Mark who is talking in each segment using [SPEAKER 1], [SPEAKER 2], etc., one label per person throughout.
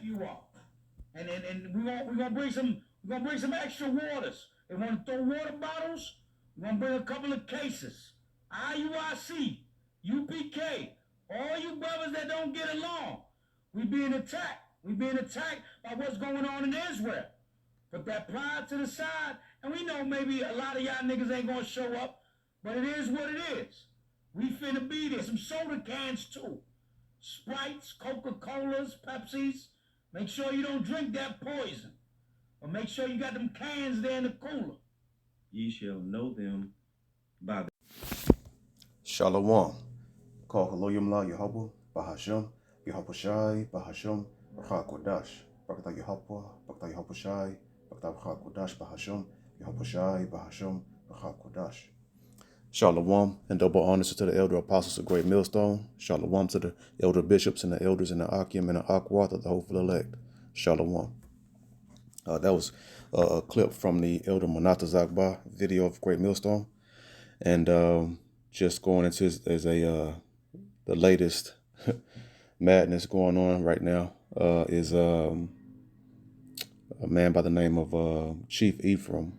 [SPEAKER 1] you up. And we're gonna bring some extra waters. They want to throw water bottles. We're gonna bring a couple of cases. IUIC, UPK, all you brothers that don't get along. We being attacked. We being attacked by what's going on in Israel. Put that pride to the side, and we know maybe a lot of y'all niggas ain't gonna show up, but it is what it is. We finna be there. Some soda cans too. Sprites, Coca-Colas, Pepsis. Make sure you don't drink that poison. But make sure you got them cans there in the cooler.
[SPEAKER 2] Ye shall know them by the
[SPEAKER 3] Shalom. Call Haloyim La Yahweh, Bahasham, Yahweh Shai, Bahasham, Racha Kodash, Bakta Yahweh Shai, Bakta Racha Kodash, Bahasham, Yahweh Shai, Bahasham, Racha Kodash. Shalom and double honors to the elder apostles of Great Millstone. Shalom to the elder bishops and the elders in the Akim and the Akwath of the hopeful elect. Shalom. That was a clip from the elder Manata Zakba video of Great Millstone. And just going into the latest madness going on right now is a man by the name of Chief Ephraim,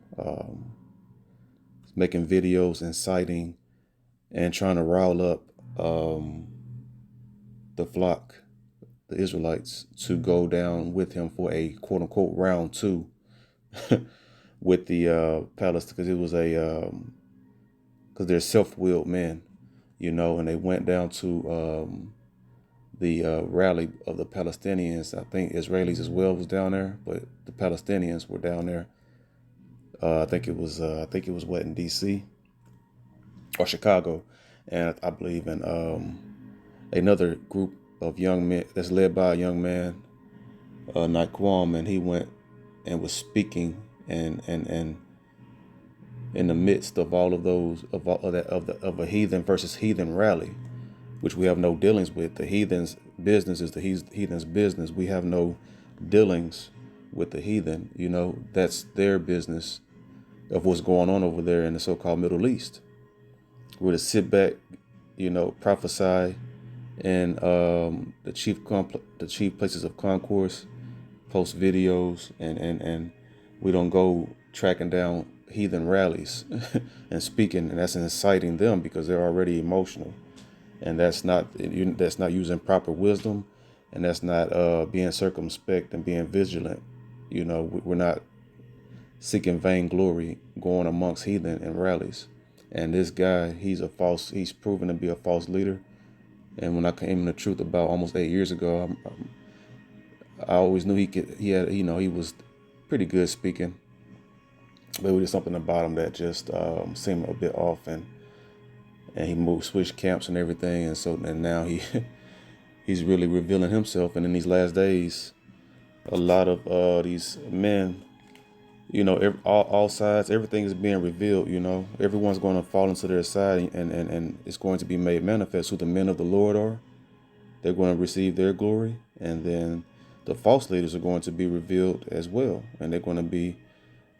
[SPEAKER 3] making videos, inciting, and trying to rile up the flock, the Israelites, to go down with him for a quote-unquote round two with the Palestine, because it was because they're self-willed men, and they went down to the rally of the Palestinians. I think Israelis as well was down there, but the Palestinians were down there. I think it was what, in D.C. or Chicago, and I believe in another group of young men that's led by a young man, Naquam, and he went and was speaking and in the midst of all of those of a heathen versus heathen rally, which we have no dealings with. The heathen's business is the heathen's business. We have no dealings with the heathen. That's their business of what's going on over there in the so-called Middle East. We're to sit back, prophesy in the chief places of concourse, post videos, and we don't go tracking down heathen rallies and speaking, and that's inciting them because they're already emotional, and that's not using proper wisdom, and that's not being circumspect and being vigilant. We're not seeking vainglory going amongst heathen and rallies. And this guy, he's proven to be a false leader. And when I came in the truth about almost 8 years ago, I always knew he was pretty good speaking, but there was something about him that just seemed a bit off, and he switched camps and everything, and now he's really revealing himself. And in these last days, a lot of these men, all sides, everything is being revealed. Everyone's going to fall into their side, and it's going to be made manifest who the men of the Lord are. They're going to receive their glory, and then the false leaders are going to be revealed as well, and they're going to be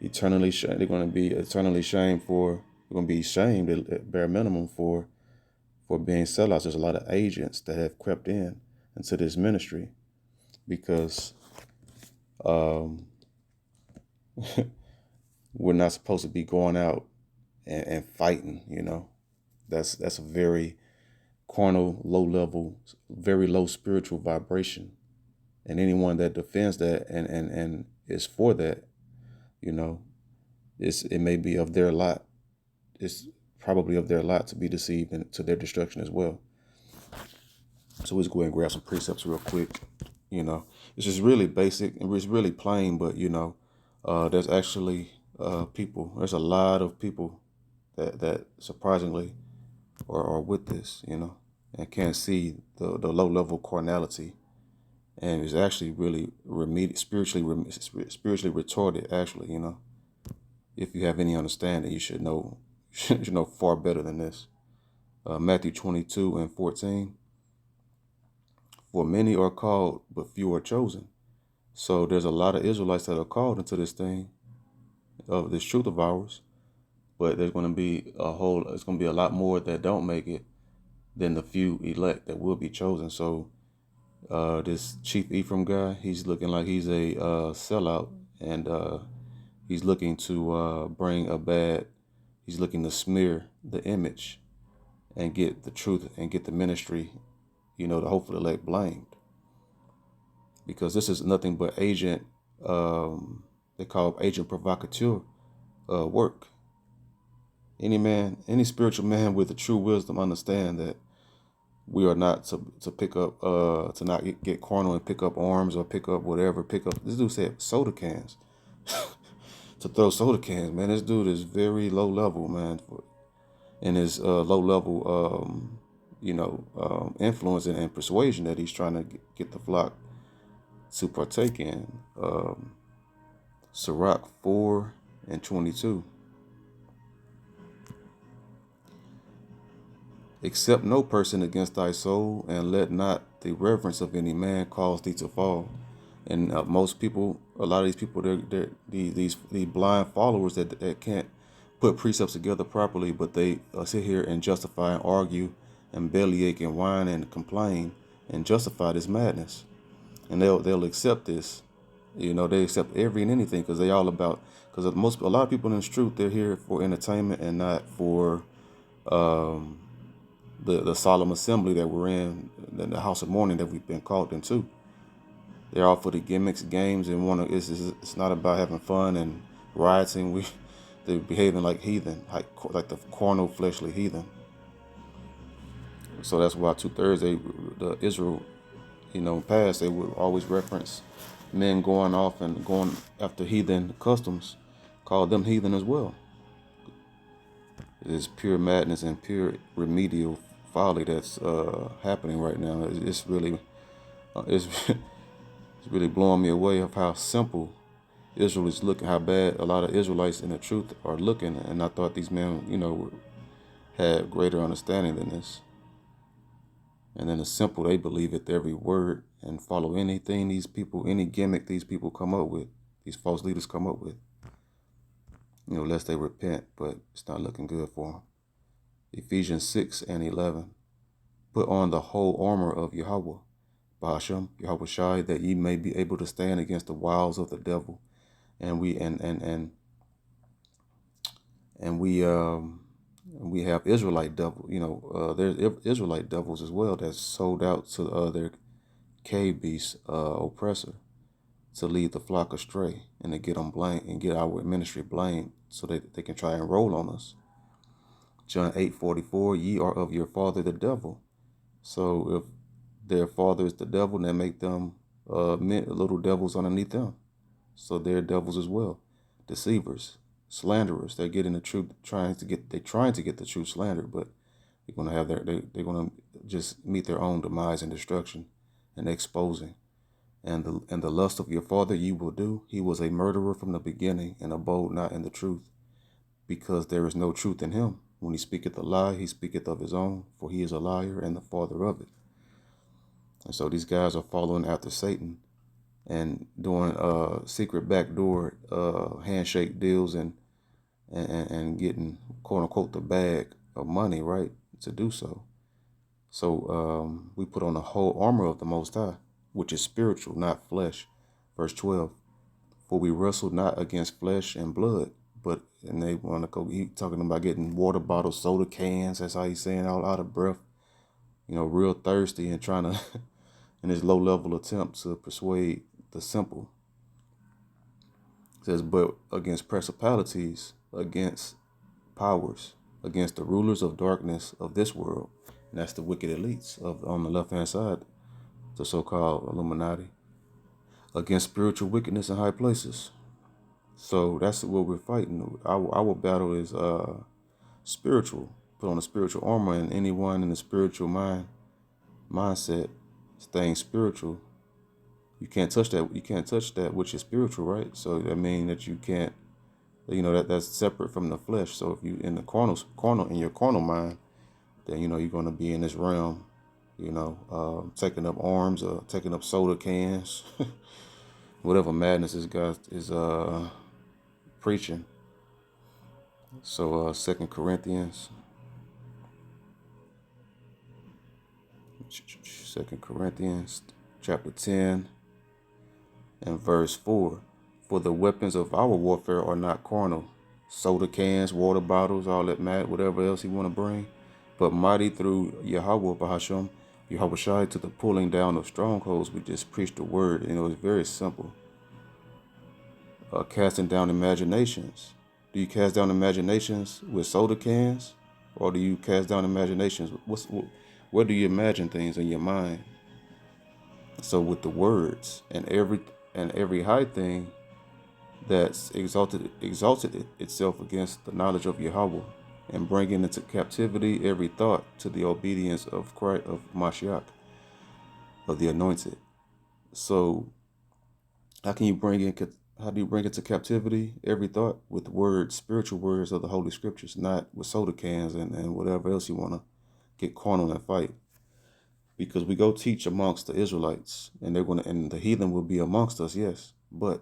[SPEAKER 3] eternally shamed. They're going to be eternally shamed They're going to be shamed at bare minimum for being sellouts. There's a lot of agents that have crept into this ministry because we're not supposed to be going out and fighting. That's a very carnal, low level, very low spiritual vibration. And anyone that defends that and is for that, it may be of their lot. It's probably of their lot to be deceived and to their destruction as well. So let's go ahead and grab some precepts real quick. It's just really basic and it's really plain, but there's actually people. There's a lot of people that surprisingly are with this, and can't see the low level carnality, and is actually really spiritually retarded. Actually, if you have any understanding, you should know far better than this. Matthew 22:14. For many are called, but few are chosen. So there's a lot of Israelites that are called into this thing, of this truth of ours, but there's going to be it's a lot more that don't make it than the few elect that will be chosen. So This Chief Ephraim guy, he's looking like he's a sellout, and he's looking to he's looking to smear the image and get the truth and get the ministry, to hopefully elect blamed. Because this is nothing but agent, they call agent provocateur work. Any spiritual man with the true wisdom understand that we are not to pick up, to not get carnal and pick up arms or pick up whatever, this dude said soda cans. To throw soda cans, man. This dude is very low level, man, in his low level, influence and persuasion that he's trying to get the flock to partake in. Sirach 4:22. Accept no person against thy soul, and let not the reverence of any man cause thee to fall. And most people, a lot of these people, they're these blind followers that can't put precepts together properly, but they sit here and justify and argue and bellyache and whine and complain and justify this madness. And they'll accept this. They accept every and anything because they all about, because a lot of people in this truth, they're here for entertainment and not for the solemn assembly that we're in, the house of mourning that we've been called into. They're all for the gimmicks, games, and it's not about having fun and rioting. They're behaving like heathen, like the carnal, fleshly heathen. So that's why 2/3 the Israel, past, they would always reference men going off and going after heathen customs, call them heathen as well. It is pure madness and pure remedial folly that's happening right now. It's really, it's it's really blowing me away of how simple Israel is looking, how bad a lot of Israelites in the truth are looking. And I thought these men, had greater understanding than this. And then it's simple, they believe it every word and follow anything any gimmick these people come up with, these false leaders come up with, lest they repent, but it's not looking good for them. Ephesians 6:11, put on the whole armor of Yahweh, Bahashem, Yahweh Shai, that ye may be able to stand against the wiles of the devil. And we have Israelite devil, there's Israelite devils as well that's sold out to their cave beast oppressor to lead the flock astray and to get them blamed and get our ministry blamed so that they can try and roll on us. John 8:44, ye are of your father the devil. So if their father is the devil, then make them little devils underneath them. So they're devils as well, deceivers, slanderers. They're getting the truth, trying to get the truth slandered, but they're gonna have they're gonna just meet their own demise and destruction and exposing. And the lust of your father you will do. He was a murderer from the beginning and abode not in the truth, because there is no truth in him. When he speaketh a lie, he speaketh of his own, for he is a liar and the father of it. And so these guys are following after Satan and doing secret backdoor handshake deals and getting, quote unquote, the bag of money, right, to do so. So we put on the whole armor of the Most High, which is spiritual, not flesh. Verse 12, for we wrestle not against flesh and blood, and they want to go, he talking about getting water bottles, soda cans, that's how he's saying, all out of breath, real thirsty and trying to, in his low level attempt to persuade the simple. It says, but against principalities, against powers, against the rulers of darkness of this world, and that's the wicked elites on the left-hand side, the so-called Illuminati, against spiritual wickedness in high places. So that's what we're fighting. Our battle is spiritual. Put on the spiritual armor, and anyone in the spiritual mindset, staying spiritual, you can't touch that. You can't touch that which is spiritual, right? So that means that you can't, that's separate from the flesh. So if you in the carnal in your carnal mind, then you're going to be in this realm, taking up arms or taking up soda cans, whatever madness this guy is preaching. So 2 Corinthians 2 chapter 10 and verse 4. For the weapons of our warfare are not carnal, soda cans, water bottles, all that mad, whatever else you want to bring, but mighty through Yahweh Bahasham, Yahweh Shai, to the pulling down of strongholds. We just preach the word. It's very simple. Casting down imaginations. Do you cast down imaginations with soda cans, or do you cast down imaginations? Where do you imagine things in your mind? So with the words, and every high thing that's exalted itself against the knowledge of Yahweh, and bringing into captivity every thought to the obedience of Christ, of Mashiach, of the anointed. So how do you bring into captivity every thought? With words, spiritual words of the Holy Scriptures, not with soda cans and whatever else you want to get carnal and fight. Because we go teach amongst the Israelites, and and the heathen will be amongst us, yes. But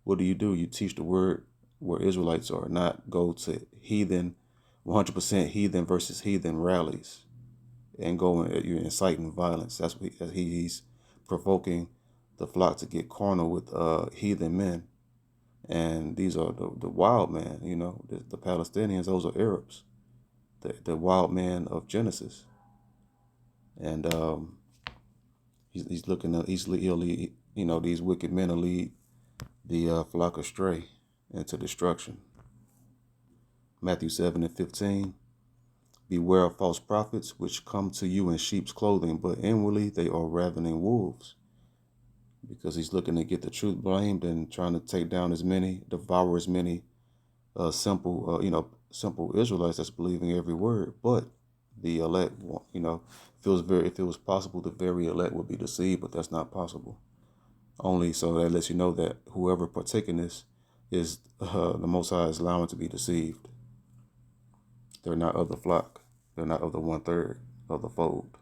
[SPEAKER 3] what do? You teach the word where Israelites are, not go to heathen, 100% heathen versus heathen rallies, and you're inciting violence. That's what he's provoking the flock to get carnal with heathen men. And these are the wild man, the Palestinians, those are Arabs, the wild man of Genesis. And he's looking at, he'll lead, these wicked men will lead the flock astray into destruction. Matthew 7:15. Beware of false prophets, which come to you in sheep's clothing, but inwardly they are ravening wolves. Because he's looking to get the truth blamed and trying to take down devour as many simple Israelites that's believing every word. But the elect, if it was possible, the very elect would be deceived, but that's not possible. Only so that lets you know that whoever partake in this is the Most High is allowing to be deceived. They're not of the flock. They're not of the 1/3 of the fold.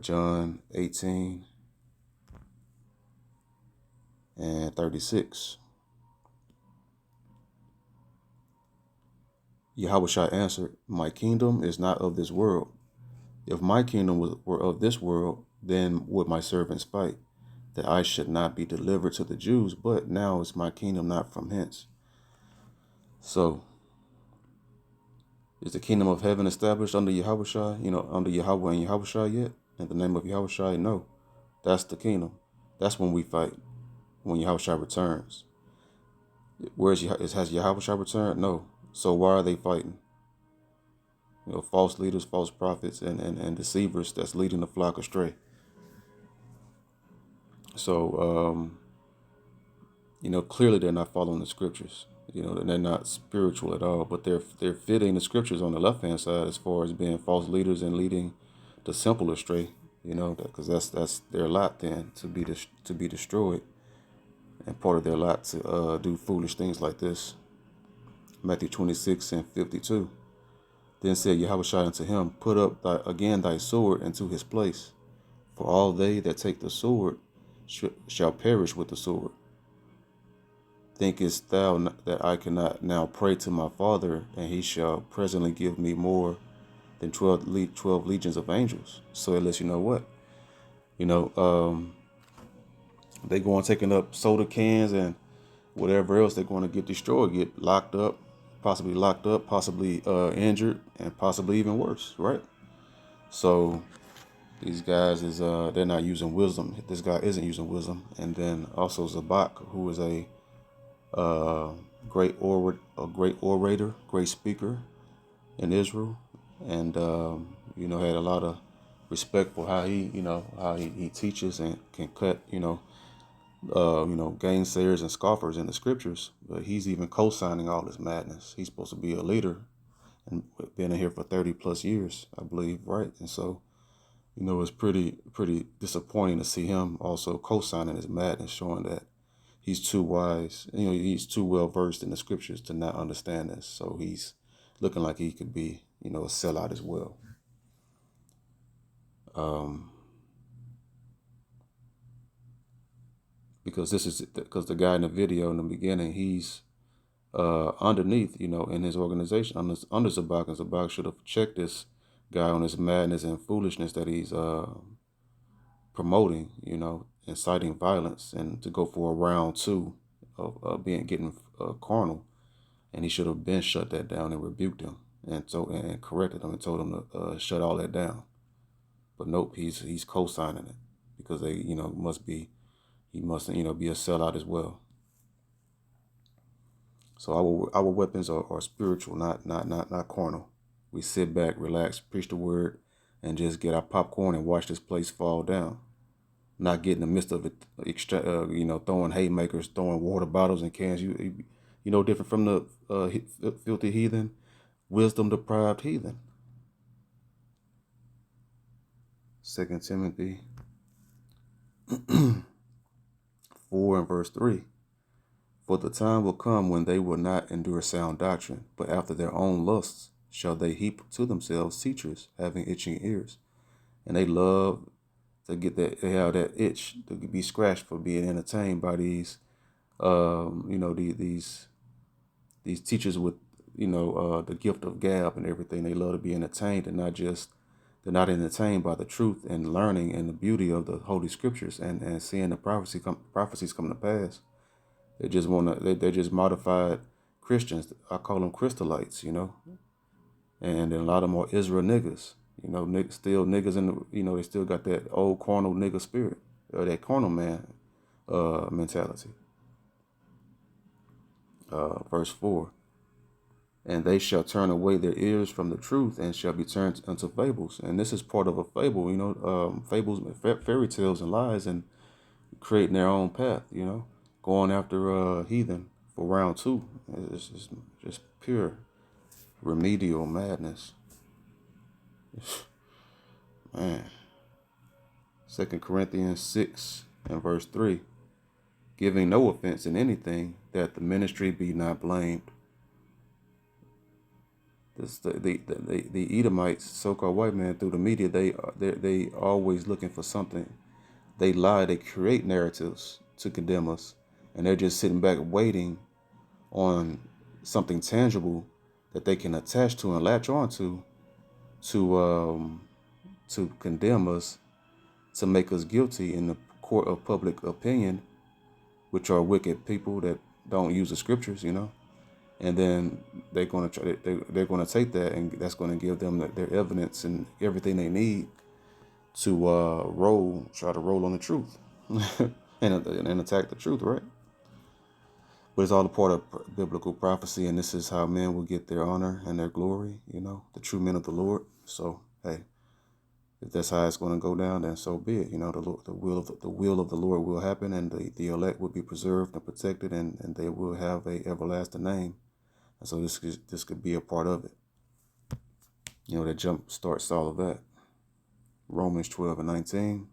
[SPEAKER 3] John 18 and 36. Yahushua answered, my kingdom is not of this world. If my kingdom were of this world, then would my servants fight, that I should not be delivered to the Jews, but now is my kingdom not from hence. So, is the kingdom of heaven established under Yahushua, under Yahweh and Yahushua yet? In the name of Yahushua? No. That's the kingdom. That's when we fight, when Yahushua returns. Has Yahushua returned? No. So why are they fighting? False leaders, false prophets, and deceivers that's leading the flock astray. So, clearly they're not following the scriptures. They're not spiritual at all, but they're fitting the scriptures on the left-hand side as far as being false leaders and leading the simple astray. Because that's their lot then, to be destroyed, and part of their lot to do foolish things like this. Matthew 26:52. Then said Yahushua unto him, put up again thy sword into his place, for all they that take the sword shall perish with the sword. Thinkest thou that I cannot now pray to my Father, and he shall presently give me more than 12 legions of angels? So it lets you know what? They go on taking up soda cans and whatever else, they're going to get destroyed, get locked up, possibly injured, and possibly even worse, right? So these guys they're not using wisdom. This guy isn't using wisdom. And then also Zabak, who is a great orator, great speaker in Israel, and had a lot of respect for how he teaches and can cut gainsayers and scoffers in the scriptures. But he's even co-signing all this madness. He's supposed to be a leader and been in here for 30 plus years, I believe, right? And so it's pretty disappointing to see him also co-signing his madness, showing that he's too wise. He's too well versed in the scriptures to not understand this. So he's looking like he could be, a sellout as well. Because the guy in the video in the beginning, he's underneath, in his organization, under Zabak, and Zabak should have checked this guy on his madness and foolishness that he's promoting, inciting violence, and to go for a round two of getting carnal, and he should have been shut that down and rebuked him and corrected him and told him to shut all that down. But nope, he's co-signing it because he must be a sellout as well. So our weapons are spiritual, not carnal. We sit back, relax, preach the word, and just get our popcorn and watch this place fall down. Not get in the midst of it, throwing haymakers, throwing water bottles and cans. Different from the filthy heathen, wisdom deprived heathen. 2 Timothy 4 and verse 3. For the time will come when they will not endure sound doctrine, but after their own lusts shall they heap to themselves teachers having itching ears. And they love to get that, they have that itch to be scratched for being entertained by these, these teachers with, the gift of gab and everything. They love to be entertained and they're not entertained by the truth and learning and the beauty of the Holy Scriptures and seeing the prophecies come to pass. They just they're just modified Christians. I call them Christolites, and then a lot of them are Israel niggas, still niggas they still got that old carnal nigga spirit, or that carnal man mentality. Verse 4. And they shall turn away their ears from the truth and shall be turned unto fables. And this is part of a fable, fables, fairy tales and lies, and creating their own path, going after heathen for round two. It's just pure remedial madness. Man. 2 Corinthians 6 and verse 3. Giving no offense in anything, that the ministry be not blamed. The Edomites, so-called white man, through the media, they always looking for something. They lie, they create narratives to condemn us, and they're just sitting back waiting on something tangible that they can attach to and latch on to condemn us, to make us guilty in the court of public opinion, which are wicked people that don't use the scriptures, and then they're going to take that, and that's going to give them their evidence and everything they need to try to roll on the truth and attack the truth, right? But it's all a part of biblical prophecy, and this is how men will get their honor and their glory, the true men of the Lord. So, hey, if that's how it's going to go down, then so be it. The will of the Lord will happen, and the elect will be preserved and protected, and they will have a everlasting name. And so this could be a part of it. That jump starts all of that. Romans 12 and 19.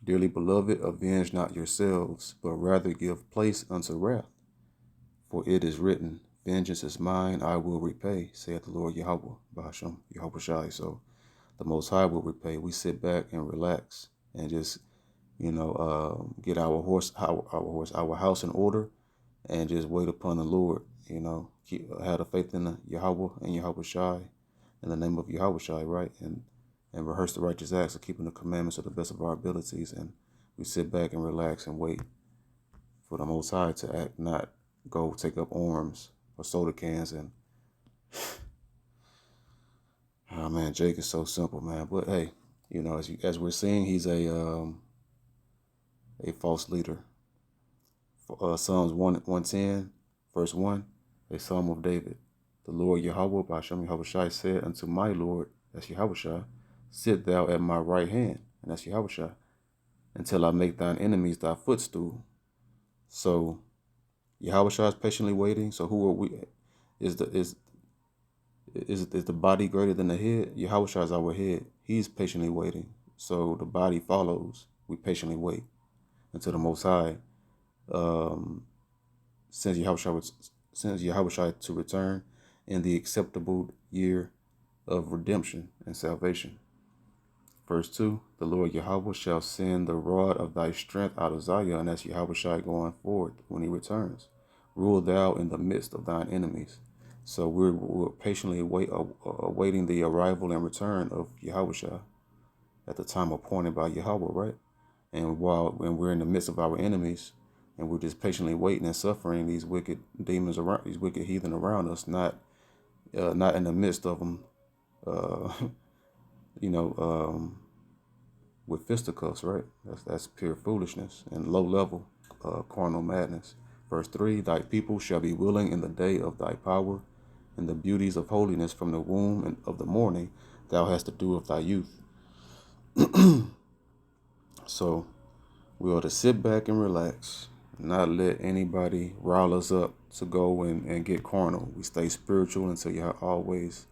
[SPEAKER 3] Dearly beloved, avenge not yourselves, but rather give place unto wrath. For it is written, vengeance is mine, I will repay, saith the Lord Yahweh, Ba'ashem, Yahweh Shai. So the Most High will repay. We sit back and relax and just, get our house in order and just wait upon the Lord, have the faith in the Yahweh and Yahweh Shai, in the name of Yahweh Shai, right? And rehearse the righteous acts of keeping the commandments to the best of our abilities. And we sit back and relax and wait for the Most High to act, not go take up arms or soda cans. And oh man, Jake is so simple, man. But hey, as we're seeing, he's a false leader. Psalms 110, verse 1, a psalm of David. The Lord Yahweh, Ba'ashem Yahweh Shai, said unto my Lord, that's Yahweh Shai, sit thou at my right hand, and that's Yahweh Shai, until I make thine enemies thy footstool. So Yahweh Shai is patiently waiting. So who are we? Is the body greater than the head? Yahweh Shai is our head. He's patiently waiting. So the body follows. We patiently wait until the Most High sends Yahweh Shai to return in the acceptable year of redemption and salvation. Verse 2, the Lord Yahweh shall send the rod of thy strength out of Zion, and that's Yahweh Shai going forward when he returns. Rule thou in the midst of thine enemies. So we're patiently awaiting the arrival and return of Yahweh Shai. at the time appointed by Yahweh, right? And when we're in the midst of our enemies, and we're just patiently waiting and suffering these wicked demons around, these wicked heathen around us, not in the midst of them, uh, you know, with fisticuffs, right? That's pure foolishness and low level carnal madness. Verse 3: Thy people shall be willing in the day of thy power, and the beauties of holiness from the womb and of the morning thou hast to do of thy youth. So we ought to sit back and relax, not let anybody rile us up to go and get carnal. We stay spiritual until you always.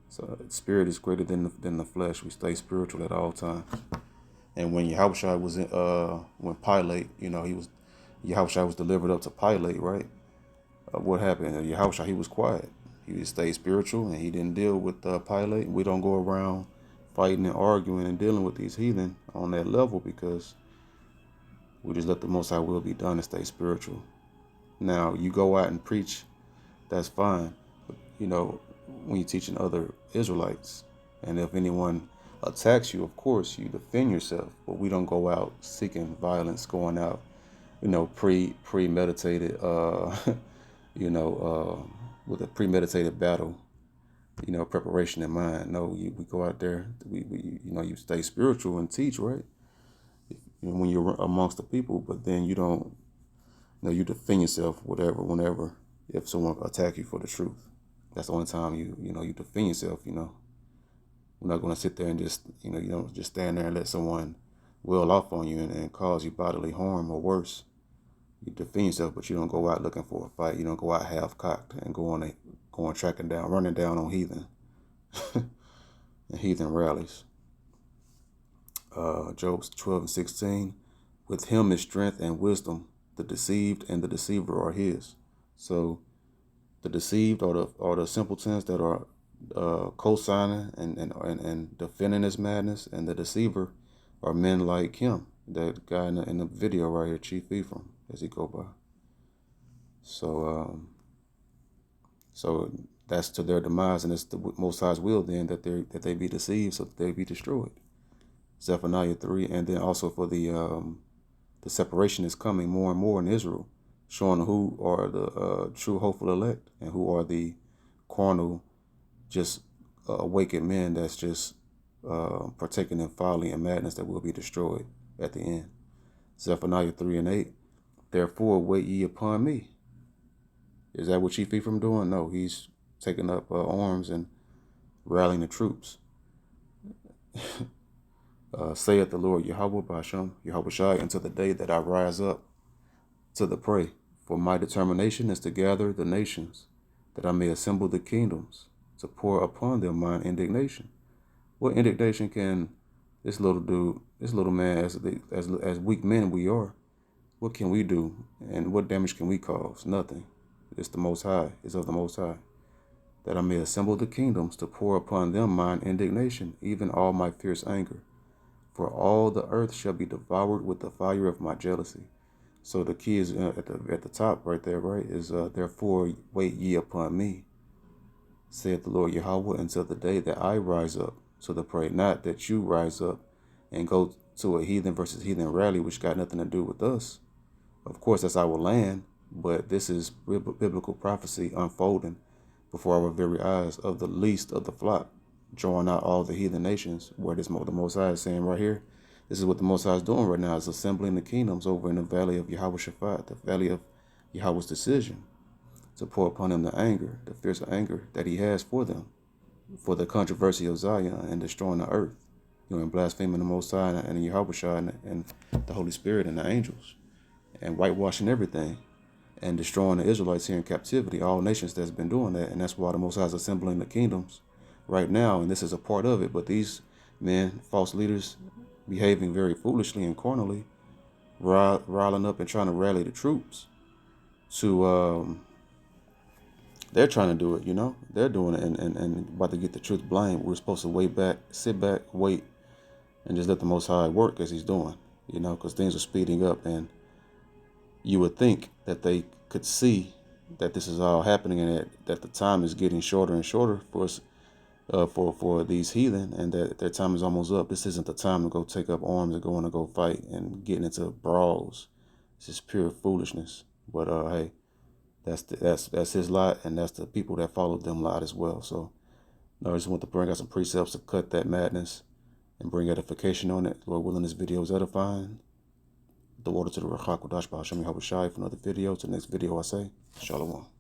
[SPEAKER 3] So spirit is greater than the flesh. We stay spiritual at all times. And when Yahushua was in, when Pilate, Yahushua was delivered up to Pilate, right? What happened? Yahushua, he was quiet. He stayed spiritual and he didn't deal with Pilate. We don't go around fighting and arguing and dealing with these heathen on that level, because we just let the Most High will be done and stay spiritual. Now, you go out and preach, that's fine. But, when you're teaching other Israelites, and if anyone attacks you, of course, you defend yourself. But we don't go out seeking violence, going out, premeditated, with a premeditated battle, preparation in mind. No, we go out there, you stay spiritual and teach, right? When you're amongst the people, but then you don't, you defend yourself, whenever, if someone attack you for the truth. That's the only time you defend yourself. We're not going to sit there and just, you don't just stand there and let someone well off on you and cause you bodily harm or worse. You defend yourself, but you don't go out looking for a fight. You don't go out half cocked and going tracking down, running down on heathen and heathen rallies. Job 12:16, with him is strength and wisdom. The deceived and the deceiver are his. So the deceived are the simpletons that are co-signing and defending his madness, and the deceiver are men like him, that guy in the video right here, Chief Ephraim, as he go by. So that's to their demise, and it's the Most High's will then that they be deceived, so that they be destroyed. Zephaniah 3, and then also for the separation is coming more and more in Israel, showing who are the true hopeful elect and who are the carnal, just wicked men that's just partaking in folly and madness that will be destroyed at the end. Zephaniah 3:8, therefore wait ye upon me. Is that what Chief Ephraim doing? No, he's taking up arms and rallying the troops. Saith the Lord Yahweh B'Hashem, Yahweh Shai, until the day that I rise up to the prey. For my determination is to gather the nations, that I may assemble the kingdoms, to pour upon them mine indignation. What indignation can this little man, as weak men we are, what can we do, and what damage can we cause? Nothing. It's the Most High. It's of the Most High. That I may assemble the kingdoms, to pour upon them mine indignation, even all my fierce anger. For all the earth shall be devoured with the fire of my jealousy. So the key is at the top right there, right? Is therefore wait ye upon me, saith the Lord Yahweh, until the day that I rise up to the prey. Not that you rise up and go to a heathen versus heathen rally, which got nothing to do with us. Of course, that's our land, but this is biblical prophecy unfolding before our very eyes of the least of the flock, drawing out all the heathen nations, where the Most High is saying right here. This is what the Most High is doing right now, is assembling the kingdoms over in the valley of Yahweh Shaphat, the valley of Yahweh's decision, to pour upon them the anger, the fierce anger that he has for them, for the controversy of Zion and destroying the earth, and blaspheming the Most High and Yahweh Shai and the Holy Spirit and the angels, and whitewashing everything, and destroying the Israelites here in captivity, all nations that's been doing that. And that's why the Most High is assembling the kingdoms right now, and this is a part of it. But these men, false leaders, behaving very foolishly and carnally, riling up and trying to rally the troops to, they're trying to do it, they're doing it and about to get the truth blind. We're supposed to sit back, wait, and just let the Most High work as he's doing, because things are speeding up, and you would think that they could see that this is all happening, and that the time is getting shorter and shorter for us, for these heathen, and that their time is almost up. This isn't the time to go take up arms and go in and go fight and getting into brawls. It's just pure foolishness. But hey, that's his lot, and that's the people that followed them lot as well. So I just want to bring out some precepts to cut that madness and bring edification on it. Lord willing, this video is edifying. The water to the Rachak Wadash Bahasham Yahushai for another video. To the next video, I say, Shalom.